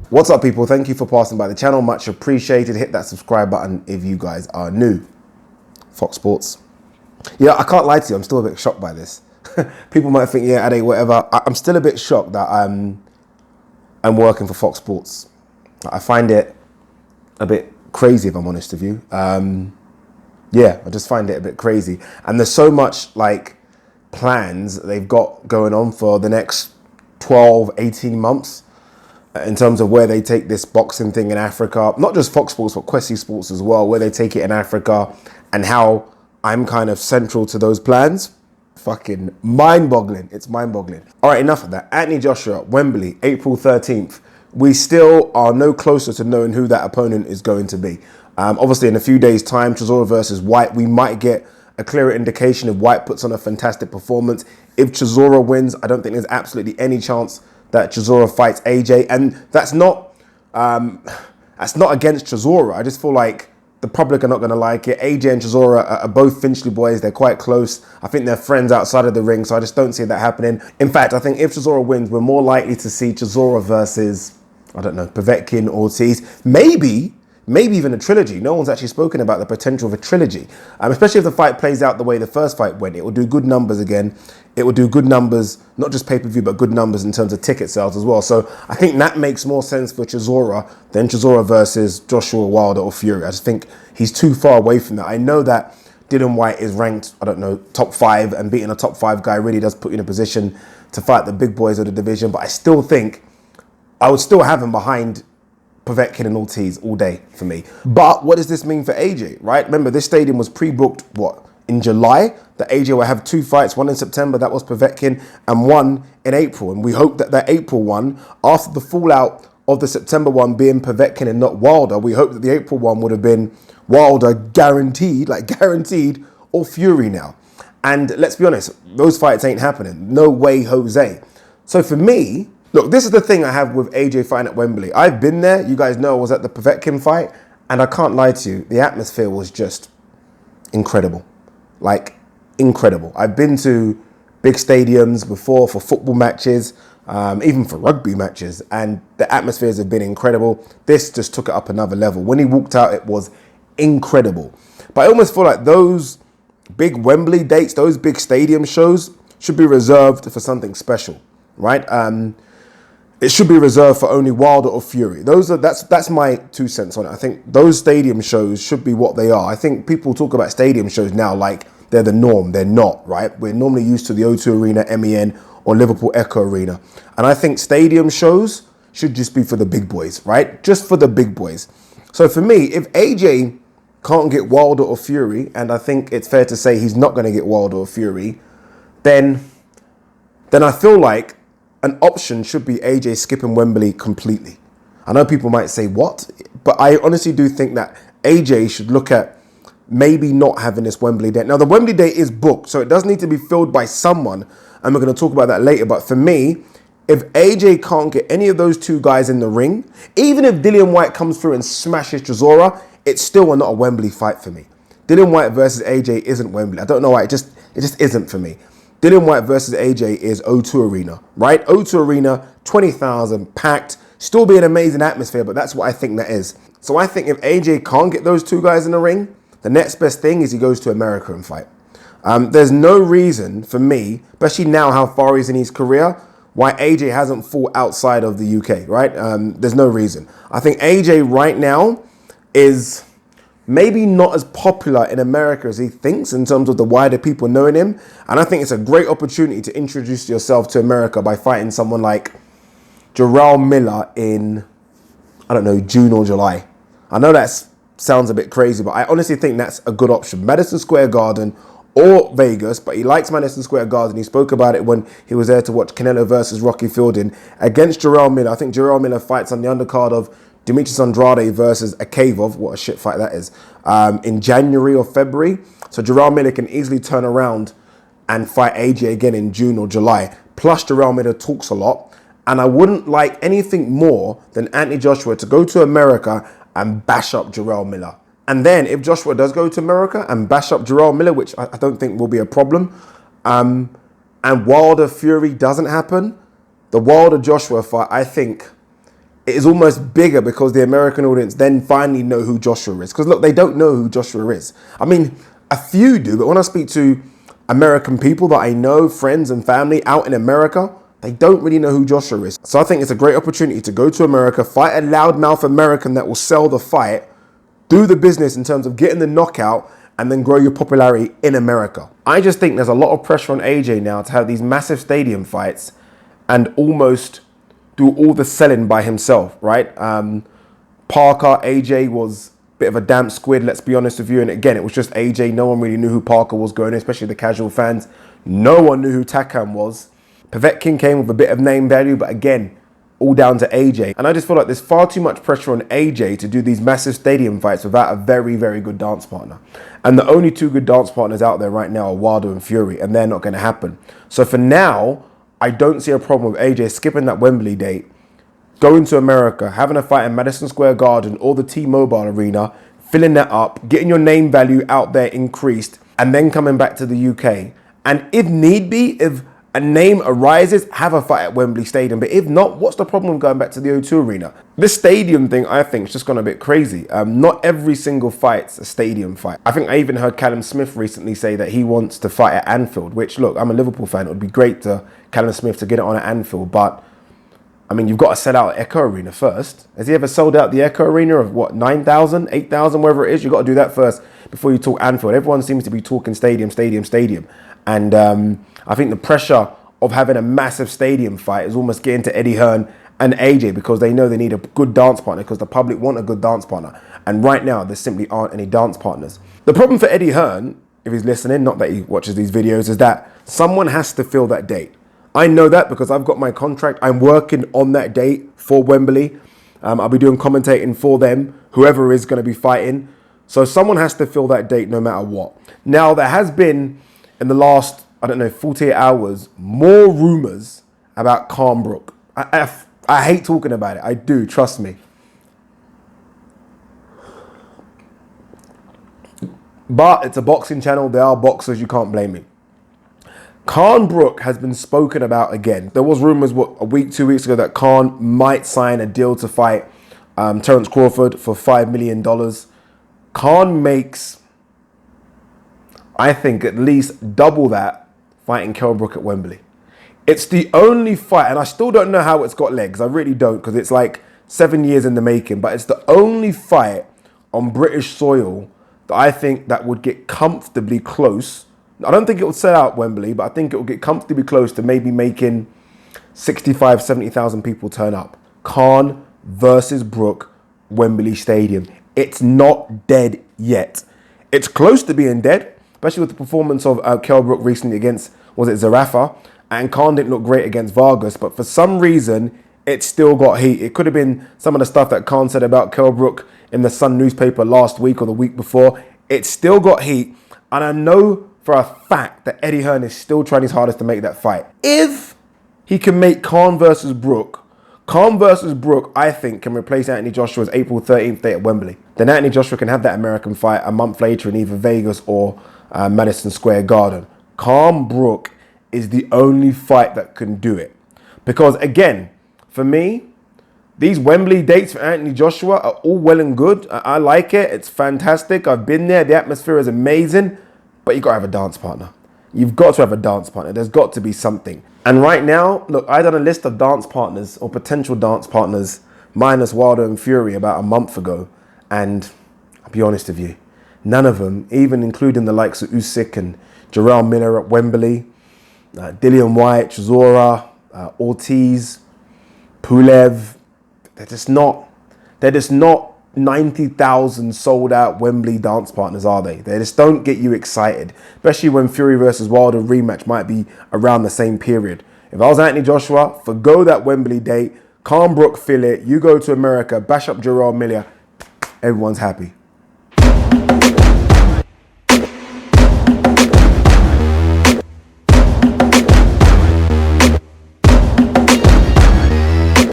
What's up, people? Thank you for passing by the channel. Much appreciated. Hit that subscribe button if you guys are new. Fox Sports. Yeah, I can't lie to you. I'm still a bit shocked by this. People might think, yeah, Ade, whatever. I'm still a bit shocked that I'm working for Fox Sports. I find it a bit crazy, if I'm honest with you. Yeah, I just find it a bit crazy. And there's so much like plans they've got going on for the next 12, 18 months. In terms of where they take this boxing thing in Africa, not just Fox Sports, but Kwesi Sports as well, where they take it in Africa and how I'm kind of central to those plans. Fucking mind-boggling. It's mind-boggling. All right, enough of that. Anthony Joshua, Wembley, April 13th. We still are no closer to knowing who that opponent is going to be. Obviously, in a few days' time, Chisora versus White, we might get a clearer indication if White puts on a fantastic performance. If Chisora wins, I don't think there's absolutely any chance that Chisora fights AJ, and that's not against Chisora. I just feel like the public are not going to like it. AJ and Chisora are both Finchley boys. They're quite close. I think they're friends outside of the ring, so I just don't see that happening. In fact, I think if Chisora wins, we're more likely to see Chisora versus, I don't know, Povetkin, Ortiz, maybe even a trilogy. No one's actually spoken about the potential of a trilogy, especially if the fight plays out the way the first fight went. It will do good numbers again. It will do good numbers, not just pay-per-view, but good numbers in terms of ticket sales as well. So I think that makes more sense for Chisora than Chisora versus Joshua Wilder or Fury. I just think he's too far away from that. I know that Dillian Whyte is ranked, I don't know, top 5, and beating a top 5 guy really does put you in a position to fight the big boys of the division. But I still think I would still have him behind Povetkin and Ortiz all day for me. But what does this mean for AJ, right? Remember, this stadium was pre-booked, in July? That AJ will have 2 fights, one in September, that was Povetkin, and one in April. And we hope that that April one, after the fallout of the September one being Povetkin and not Wilder, we hope that the April one would have been Wilder guaranteed, or Fury now. And let's be honest, those fights ain't happening. No way, Jose. So for me, look, this is the thing I have with AJ fighting at Wembley. I've been there. You guys know I was at the Povetkin fight, and I can't lie to you, the atmosphere was just incredible. Like, incredible. I've been to big stadiums before for football matches, even for rugby matches, and the atmospheres have been incredible. This just took it up another level. When he walked out, it was incredible. But I almost feel like those big Wembley dates, those big stadium shows should be reserved for something special, right? It should be reserved for only Wilder or Fury. That's my 2 cents on it. I think those stadium shows should be what they are. I think people talk about stadium shows now like they're the norm. They're not, right? We're normally used to the O2 Arena, MEN, or Liverpool Echo Arena. And I think stadium shows should just be for the big boys, right? Just for the big boys. So for me, if AJ can't get Wilder or Fury, and I think it's fair to say he's not going to get Wilder or Fury, then I feel like an option should be AJ skipping Wembley completely. I know people might say, what? But I honestly do think that AJ should look at maybe not having this Wembley date. Now, the Wembley date is booked, so it does need to be filled by someone, and we're going to talk about that later. But for me, if AJ can't get any of those 2 guys in the ring, even if Dillian Whyte comes through and smashes Chisora, it's still not a Wembley fight for me. Dillian Whyte versus AJ isn't Wembley. I don't know why, it just isn't for me. Dillian Whyte versus AJ is O2 Arena, right? O2 Arena, 20,000 packed, still be an amazing atmosphere, but that's what I think that is. So I think if AJ can't get those 2 guys in the ring, the next best thing is he goes to America and fight. There's no reason for me, especially now how far he's in his career, why AJ hasn't fought outside of the UK, right? There's no reason. I think AJ right now is maybe not as popular in America as he thinks in terms of the wider people knowing him. And I think it's a great opportunity to introduce yourself to America by fighting someone like Jarrell Miller in, I don't know, June or July. I know that sounds a bit crazy, but I honestly think that's a good option. Madison Square Garden or Vegas, but he likes Madison Square Garden. He spoke about it when he was there to watch Canelo versus Rocky Fielding against Jarrell Miller. I think Jarrell Miller fights on the undercard of Demetrius Andrade versus Akavov, what a shit fight that is, in January or February. So Jarrell Miller can easily turn around and fight AJ again in June or July. Plus Jarrell Miller talks a lot. And I wouldn't like anything more than Anthony Joshua to go to America and bash up Jarrell Miller. And then if Joshua does go to America and bash up Jarrell Miller, which I don't think will be a problem, and Wilder Fury doesn't happen, the Wilder Joshua fight, I think, it is almost bigger because the American audience then finally know who Joshua is. Because look, they don't know who Joshua is. I mean, a few do, but when I speak to American people that I know, friends and family out in America, they don't really know who Joshua is. So I think it's a great opportunity to go to America, fight a loudmouth American that will sell the fight, do the business in terms of getting the knockout, and then grow your popularity in America. I just think there's a lot of pressure on AJ now to have these massive stadium fights and almost do all the selling by himself, right? Parker, AJ was a bit of a damp squid, let's be honest with you. And again, it was just AJ. No one really knew who Parker was going, especially the casual fans. No one knew who Takam was. Povetkin came with a bit of name value, but again, all down to AJ. And I just feel like there's far too much pressure on AJ to do these massive stadium fights without a very, very good dance partner. And the only two good dance partners out there right now are Wilder and Fury, and they're not going to happen. So for now, I don't see a problem with AJ skipping that Wembley date, going to America, having a fight in Madison Square Garden or the T-Mobile Arena, filling that up, getting your name value out there increased, and then coming back to the UK. And if need be, if a name arises, have a fight at Wembley Stadium. But if not, what's the problem with going back to the O2 Arena? This stadium thing, I think, is just gone a bit crazy. Not every single fight's a stadium fight. I think I even heard Callum Smith recently say that he wants to fight at Anfield, which, look, I'm a Liverpool fan. It would be great to Callum Smith to get it on at Anfield. But, I mean, you've got to sell out Echo Arena first. Has he ever sold out the Echo Arena of, what, 9,000, 8,000, wherever it is? You've got to do that first before you talk Anfield. Everyone seems to be talking stadium. And I think the pressure of having a massive stadium fight is almost getting to Eddie Hearn and AJ because they know they need a good dance partner because the public want a good dance partner. And right now, there simply aren't any dance partners. The problem for Eddie Hearn, if he's listening, not that he watches these videos, is that someone has to fill that date. I know that because I've got my contract. I'm working on that date for Wembley. I'll be doing commentating for them, whoever is going to be fighting. So someone has to fill that date no matter what. Now, there has been, in the last, 48 hours, more rumors about Khan Brook. I hate talking about it. I do, trust me. But it's a boxing channel. There are boxers. You can't blame me. Khan Brook has been spoken about again. There was rumors a week, 2 weeks ago that Khan might sign a deal to fight Terence Crawford for $5 million. Khan makes, I think, at least double that fighting Kell Brook at Wembley. It's the only fight, and I still don't know how it's got legs. I really don't, because it's like 7 years in the making. But it's the only fight on British soil that I think that would get comfortably close. I don't think it would sell out Wembley, but I think it will get comfortably close to maybe making 65, 70,000 people turn up. Khan versus Brook, Wembley Stadium. It's not dead yet. It's close to being dead, especially with the performance of Kell Brook recently against, was it Zarafa? And Khan didn't look great against Vargas, but for some reason, it still got heat. It could have been some of the stuff that Khan said about Kell Brook in the Sun newspaper last week or the week before. It still got heat, and I know for a fact that Eddie Hearn is still trying his hardest to make that fight. If he can make Khan versus Brook, I think, can replace Anthony Joshua's April 13th date at Wembley. Then Anthony Joshua can have that American fight a month later in either Vegas or Madison Square Garden. Khan Brook is the only fight that can do it. Because again, for me, these Wembley dates for Anthony Joshua are all well and good. I like it. It's fantastic. I've been there. The atmosphere is amazing. But you've got to have a dance partner. You've got to have a dance partner. There's got to be something. And right now, look, I done a list of dance partners or potential dance partners minus Wilder and Fury about a month ago. And I'll be honest with you, none of them, even including the likes of Usyk and Jarrell Miller at Wembley, Dillian Whyte, Chisora, Ortiz, Pulev, they're just not 90,000 sold out Wembley dance partners, are they? They just don't get you excited, especially when Fury versus Wilder rematch might be around the same period. If I was Anthony Joshua, forgo that Wembley date, Khan Brook fill it, you go to America, bash up Jarrell Miller, everyone's happy.